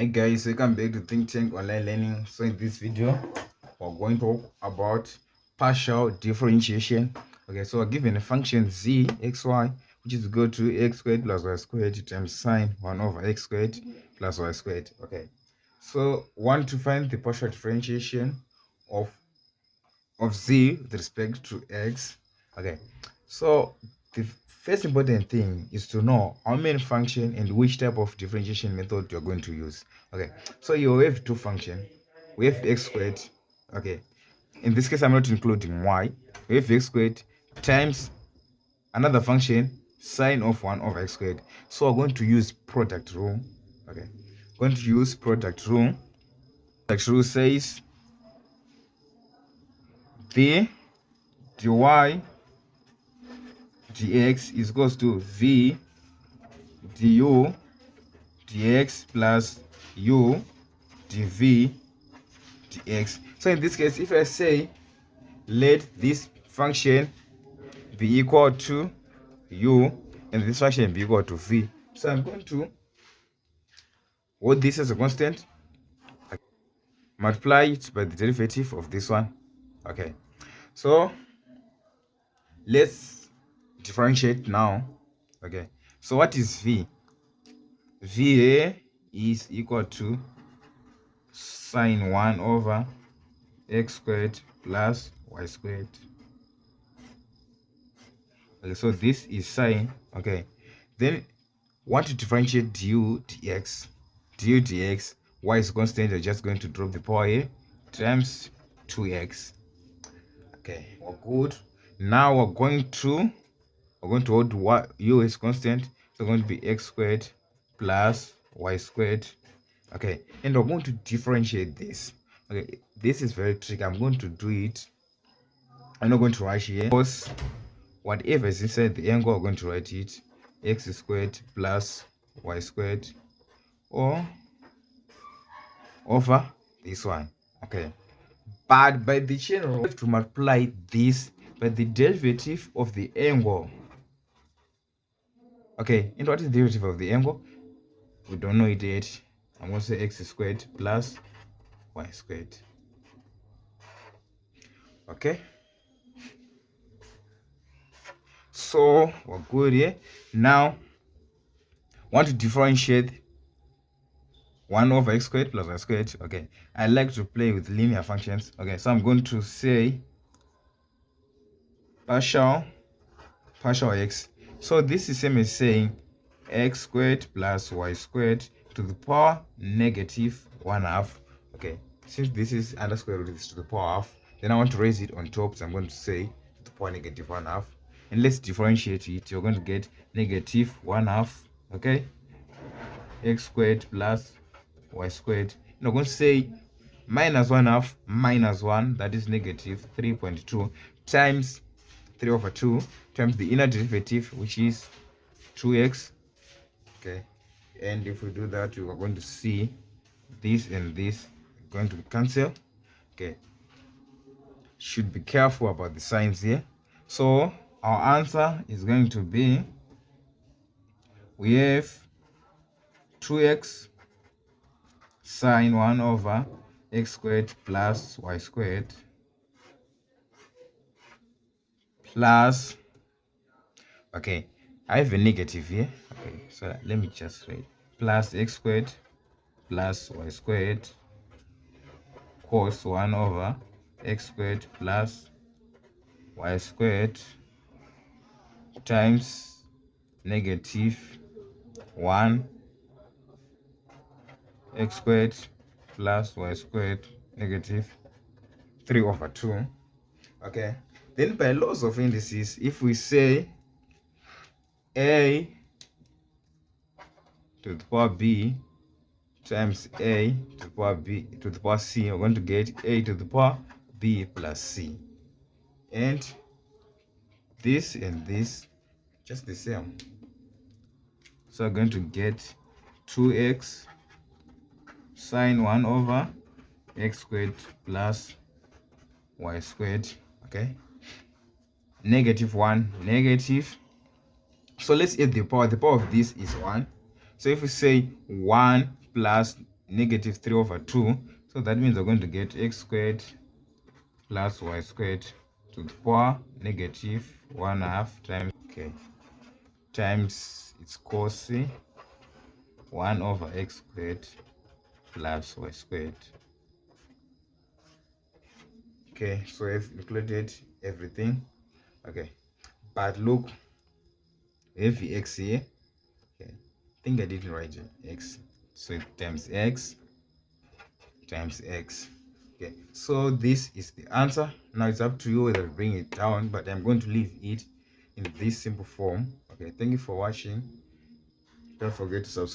Hi guys, welcome back to Think Tank Online Learning. So in this video, we're going to talk about partial differentiation. Okay, so we're given a function z xy, which is equal to x squared plus y squared times sine 1 over x squared plus y squared. Okay, so want to find the partial differentiation of z with respect to x. Okay, so the first important thing is to know how many function and which type of differentiation method you're going to use. Okay, so you have two functions. We have x squared. Okay, in this case I'm not including y. We have x squared times another function sine of 1 over x squared. So we're going to use product rule. Okay, going to use product rule. Product rule says the dy dx is equals to v du dx plus u dv dx. So in this case, if I say let this function be equal to u and this function be equal to v, so I'm going to hold this as a constant, multiply it by the derivative of this one. Okay, so let's differentiate now. Okay, so what is v? va is equal to sine 1 over x squared plus y squared. Okay, so this is sine. Okay, then want to differentiate du dx. Du dx, y is constant, you're just going to drop the power here times 2x. Okay, we're good. Now we're going to hold what u is constant, so going to be x squared plus y squared. Okay, and we're going to differentiate this. Okay, this is very tricky. I'm going to do it. I'm not going to write here because whatever is inside the angle, I'm going to write it x squared plus y squared or over this one. Okay, but by the general, we have to multiply this by the derivative of the angle. Okay, and what is the derivative of the angle? We don't know it yet. I'm going to say x squared plus y squared. Okay, so we're good here. Now want to differentiate 1 over x squared plus y squared. Okay, I like to play with linear functions. Okay, so I'm going to say partial x. So this is same as saying x squared plus y squared to the power negative 1/2. Okay, since this is under square root, this to the power half, then I want to raise it on top, so I'm going to say to the power negative 1/2, and let's differentiate it. You're going to get negative 1/2. Okay, x squared plus y squared. You're going to say minus 1/2 minus 1, that is negative 3.2 times 3 over 2 times the inner derivative, which is 2x. Okay, and if we do that, we are going to see this and this going to cancel. Okay, should be careful about the signs here. So our answer is going to be, we have 2x sine 1 over x squared plus y squared plus, okay, I have a negative here. Okay, so let me just write plus x squared plus y squared cos 1 over x squared plus y squared times negative 1 x squared plus y squared negative 3 over 2. Okay, then by laws of indices, if we say a to the power b times a to the power b to the power c, we're going to get a to the power b plus c, and this and this just the same. So we're going to get 2x sine 1 over x squared plus y squared. Okay, negative 1 negative, so let's add the power. The power of this is 1, so if we say 1 plus negative 3 over 2. So that means we're going to get x squared plus y squared to the power negative 1/2 times, okay, times its cos 1 over x squared plus y squared. Okay, so I've included everything. Okay, but look, we have the x here. Okay, I think I didn't write x, so it times x times x. Okay, so this is the answer. Now it's up to you whether to bring it down, but I'm going to leave it in this simple form. Okay, thank you for watching. Don't forget to subscribe.